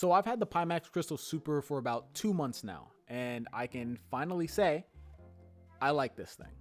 So I've had the Pimax Crystal Super for about 2 months now, and I can finally say I like this thing.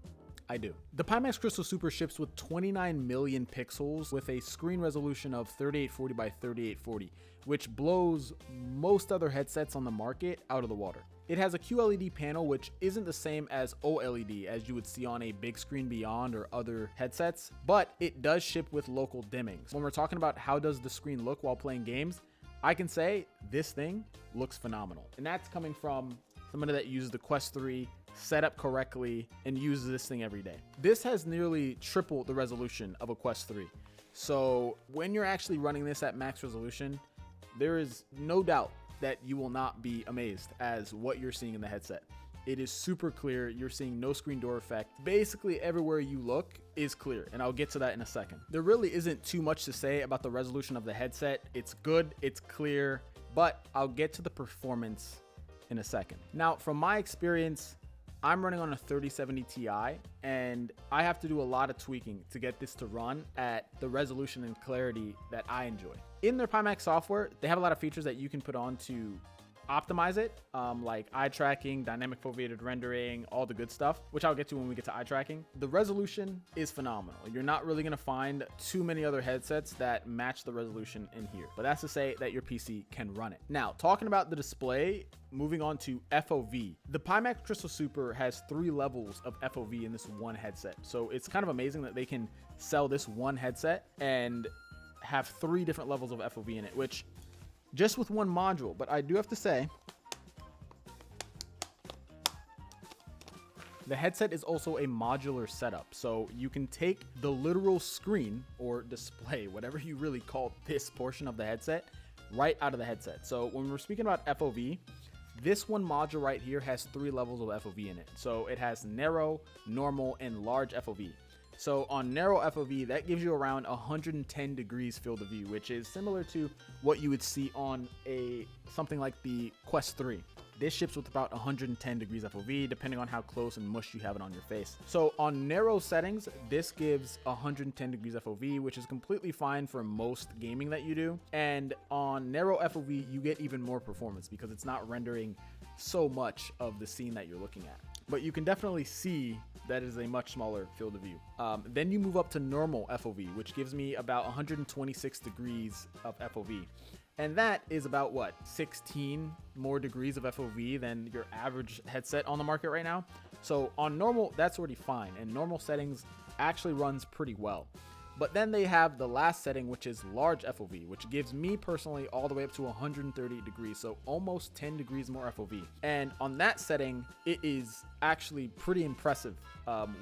I do. The Pimax Crystal Super ships with 29 million pixels with a screen resolution of 3840 by 3840, which blows most other headsets on the market out of the water. It has a QLED panel, which isn't the same as OLED as you would see on a big screen Beyond or other headsets, but it does ship with local dimmings. When we're talking about how does the screen look while playing games, I can say this thing looks phenomenal. And that's coming from somebody that uses the Quest 3, set up correctly, and uses this thing every day. This has nearly triple the resolution of a Quest 3. So when you're actually running this at max resolution, there is no doubt that you will not be amazed as what you're seeing in the headset. It is super clear. You're seeing no screen door effect. Basically everywhere you look is clear, and I'll get to that in a second. There really isn't too much to say about the resolution of the headset. It's good, it's clear, but I'll get to the performance in a second. Now, from my experience, I'm running on a 3070 Ti, and I have to do a lot of tweaking to get this to run at the resolution and clarity that I enjoy. In their Pimax software, they have a lot of features that you can put on to optimize it, like eye tracking, dynamic foveated rendering, all the good stuff, which I'll get to when we get to eye tracking. The resolution is phenomenal. You're not really gonna find too many other headsets that match the resolution in here, but that's to say that your PC can run it. Now, talking about the display, moving on to FOV. The Pimax Crystal Super has 3 levels of FOV in this one headset. So it's kind of amazing that they can sell this one headset and have 3 different levels of FOV in it, which just with one module. But I do have to say, the headset is also a modular setup. So you can take the literal screen or display, whatever you really call this portion of the headset, right out of the headset. So when we're speaking about FOV, this one module right here has 3 levels of FOV in it. So it has narrow, normal, and large FOV. So on narrow FOV, that gives you around 110 degrees field of view, which is similar to what you would see on something like the Quest 3. This ships with about 110 degrees FOV, depending on how close and mush you have it on your face. So on narrow settings, this gives 110 degrees FOV, which is completely fine for most gaming that you do. And on narrow FOV, you get even more performance because it's not rendering so much of the scene that you're looking at. But you can definitely see that is a much smaller field of view. Then you move up to normal FOV, which gives me about 126 degrees of FOV. And that is about what, 16 more degrees of FOV than your average headset on the market right now. So on normal, that's already fine. And normal settings actually runs pretty well. But then they have the last setting, which is large FOV, which gives me personally all the way up to 130 degrees. So almost 10 degrees more FOV. And on that setting, it is actually pretty impressive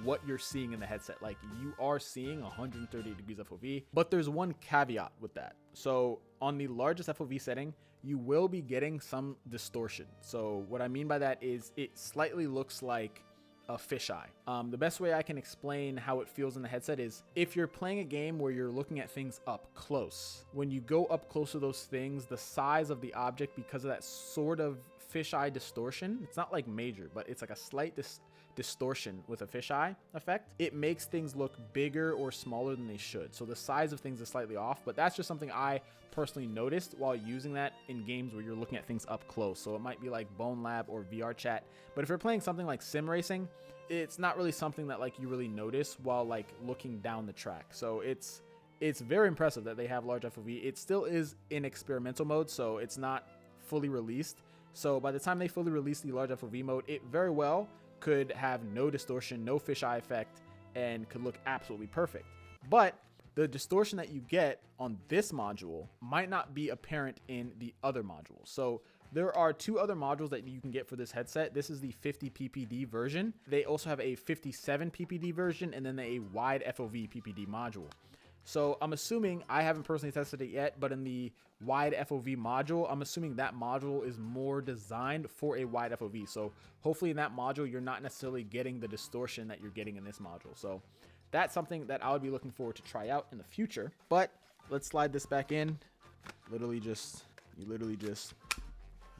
what you're seeing in the headset. Like, you are seeing 130 degrees FOV, but there's one caveat with that. So on the largest FOV setting, you will be getting some distortion. So what I mean by that is it slightly looks like a fisheye. The best way I can explain how it feels in the headset is if you're playing a game where you're looking at things up close. When you go up close to those things, the size of the object, because of that sort of fisheye distortion, it's not like major, but it's like a slight distortion with a fisheye effect. It makes things look bigger or smaller than they should. So the size of things is slightly off, but that's just something I personally noticed while using that in games where you're looking at things up close. So it might be like Bone Lab or VR Chat. But if you're playing something like sim racing, it's not really something that like you really notice while like looking down the track. So it's very impressive that they have large FOV. It still is in experimental mode, so it's not fully released. So by the time they fully release the large FOV mode, it very well could have no distortion, no fisheye effect, and could look absolutely perfect. But the distortion that you get on this module might not be apparent in the other modules. So there are 2 other modules that you can get for this headset. This is the 50 ppd version. They also have a 57 ppd version and then a wide FOV ppd module. So I'm assuming, I haven't personally tested it yet, but in the wide FOV module, I'm assuming that module is more designed for a wide FOV. So hopefully in that module, you're not necessarily getting the distortion that you're getting in this module. So that's something that I would be looking forward to try out in the future. But let's slide this back in. You literally just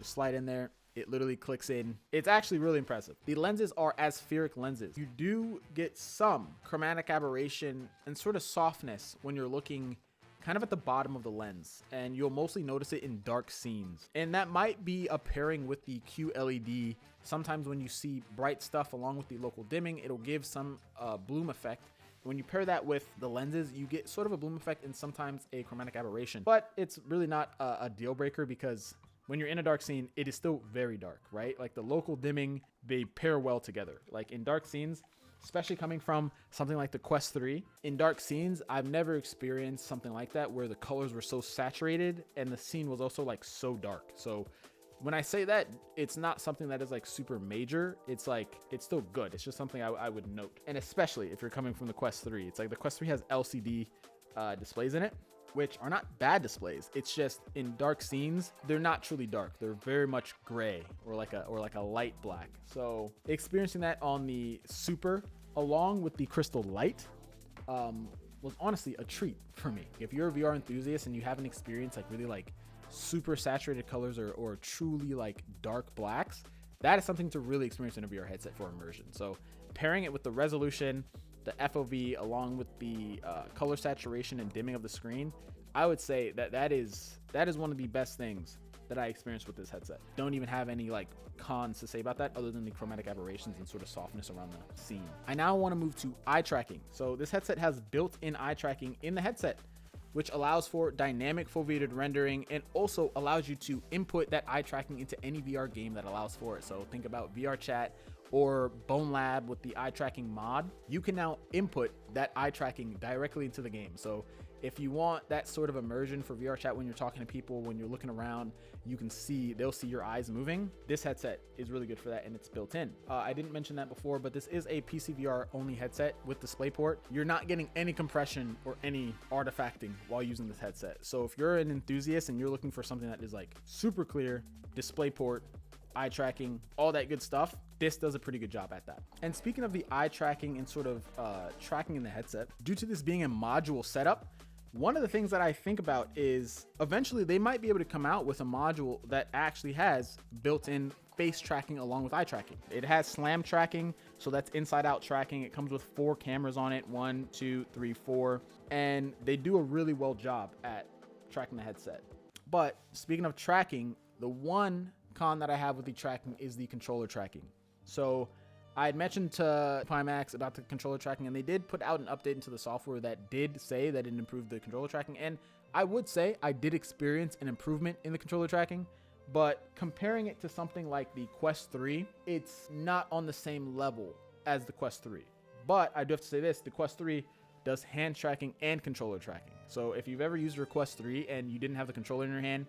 slide in there. It literally clicks in. It's actually really impressive. The lenses are aspheric lenses. You do get some chromatic aberration and sort of softness when you're looking kind of at the bottom of the lens, and you'll mostly notice it in dark scenes. And that might be a pairing with the QLED. Sometimes when you see bright stuff along with the local dimming, it'll give some bloom effect. When you pair that with the lenses, you get sort of a bloom effect and sometimes a chromatic aberration. But it's really not a deal breaker, because when you're in a dark scene, it is still very dark, right? Like the local dimming, they pair well together. Like in dark scenes, especially coming from something like the Quest 3, in dark scenes, I've never experienced something like that where the colors were so saturated and the scene was also like so dark. So when I say that, it's not something that is like super major. It's like, it's still good. It's just something I would note. And especially if you're coming from the Quest 3, it's like the Quest 3 has LCD displays in it, which are not bad displays. It's just in dark scenes, they're not truly dark. They're very much gray or like a light black. So experiencing that on the Super along with the Crystal Light was honestly a treat for me. If you're a VR enthusiast and you haven't experienced like really like super saturated colors or truly like dark blacks, that is something to really experience in a VR headset for immersion. So pairing it with the resolution, the FOV, along with the color saturation and dimming of the screen, I would say that is one of the best things that I experienced with this headset. Don't even have any like cons to say about that other than the chromatic aberrations and sort of softness around the scene. I now want to move to eye tracking. So this headset has built-in eye tracking in the headset, which allows for dynamic foveated rendering and also allows you to input that eye tracking into any VR game that allows for it. So think about VR Chat or Bone Lab with the eye tracking mod. You can now input that eye tracking directly into the game. So if you want that sort of immersion for VR Chat when you're talking to people, when you're looking around, they'll see your eyes moving. This headset is really good for that, and it's built in. I didn't mention that before, but this is a PC VR only headset with DisplayPort. You're not getting any compression or any artifacting while using this headset. So if you're an enthusiast and you're looking for something that is like super clear, DisplayPort, eye tracking, all that good stuff, this does a pretty good job at that. And speaking of the eye tracking and sort of tracking in the headset, due to this being a module setup, one of the things that I think about is eventually they might be able to come out with a module that actually has built-in face tracking along with eye tracking. It has slam tracking, so that's inside out tracking. It comes with 4 cameras on it, 1, 2, 3, 4, and they do a really well job at tracking the headset. But speaking of tracking, the one con that I have with the tracking is the controller tracking. So I had mentioned to Pimax about the controller tracking, and they did put out an update into the software that did say that it improved the controller tracking. And I would say I did experience an improvement in the controller tracking, but comparing it to something like the Quest 3, it's not on the same level as the Quest 3. But I do have to say this, the Quest 3 does hand tracking and controller tracking. So if you've ever used your Quest 3 and you didn't have the controller in your hand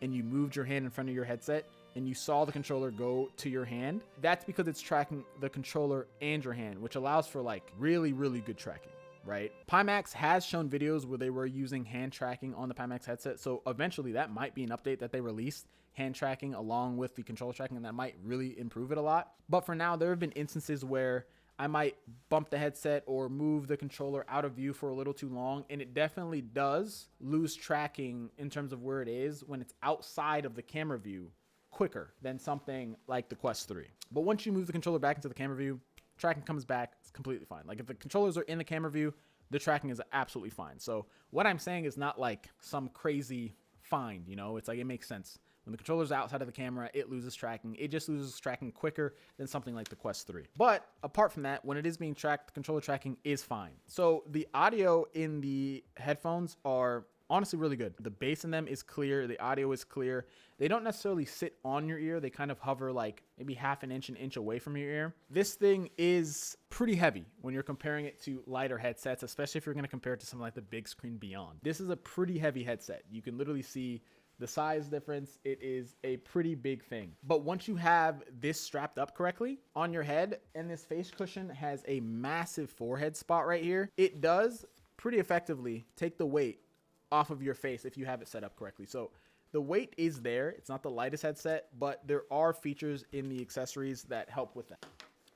and you moved your hand in front of your headset, and you saw the controller go to your hand, that's because it's tracking the controller and your hand, which allows for like really, really good tracking, right? Pimax has shown videos where they were using hand tracking on the Pimax headset. So eventually that might be an update that they released, hand tracking along with the controller tracking, and that might really improve it a lot. But for now, there have been instances where I might bump the headset or move the controller out of view for a little too long, and it definitely does lose tracking in terms of where it is when it's outside of the camera view quicker than something like the Quest 3. But once you move the controller back into the camera view, tracking comes back, it's completely fine. Like if the controllers are in the camera view, the tracking is absolutely fine. So what I'm saying is not like some crazy find, you know, it's like it makes sense. When the controller's outside of the camera, it loses tracking. It just loses tracking quicker than something like the Quest 3. But apart from that, when it is being tracked, the controller tracking is fine. So the audio in the headphones are honestly really good. The bass in them is clear. The audio is clear. They don't necessarily sit on your ear. They kind of hover like maybe half an inch away from your ear. This thing is pretty heavy when you're comparing it to lighter headsets, especially if you're going to compare it to something like the Big Screen Beyond. This is a pretty heavy headset. You can literally see the size difference. It is a pretty big thing. But once you have this strapped up correctly on your head, and this face cushion has a massive forehead spot right here, it does pretty effectively take the weight off of your face if you have it set up correctly. So the weight is there. It's not the lightest headset, but there are features in the accessories that help with that.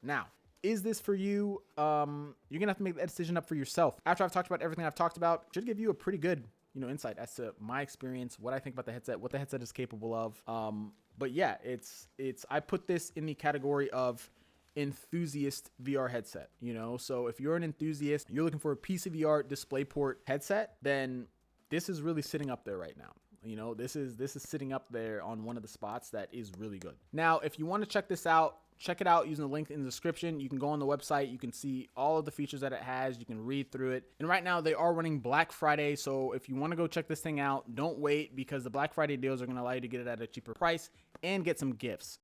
Now, is this for you? You're gonna have to make that decision up for yourself. After I've talked about everything I've talked about, it should give you a pretty good, insight as to my experience, what I think about the headset, what the headset is capable of. But yeah, I put this in the category of enthusiast VR headset, So if you're an enthusiast, you're looking for a PC VR DisplayPort headset, then this is really sitting up there right now. You know, this is sitting up there on one of the spots that is really good. Now, if you want to check this out, check it out using the link in the description. You can go on the website. You can see all of the features that it has. You can read through it. And right now they are running Black Friday. So if you want to go check this thing out, don't wait, because the Black Friday deals are going to allow you to get it at a cheaper price and get some gifts.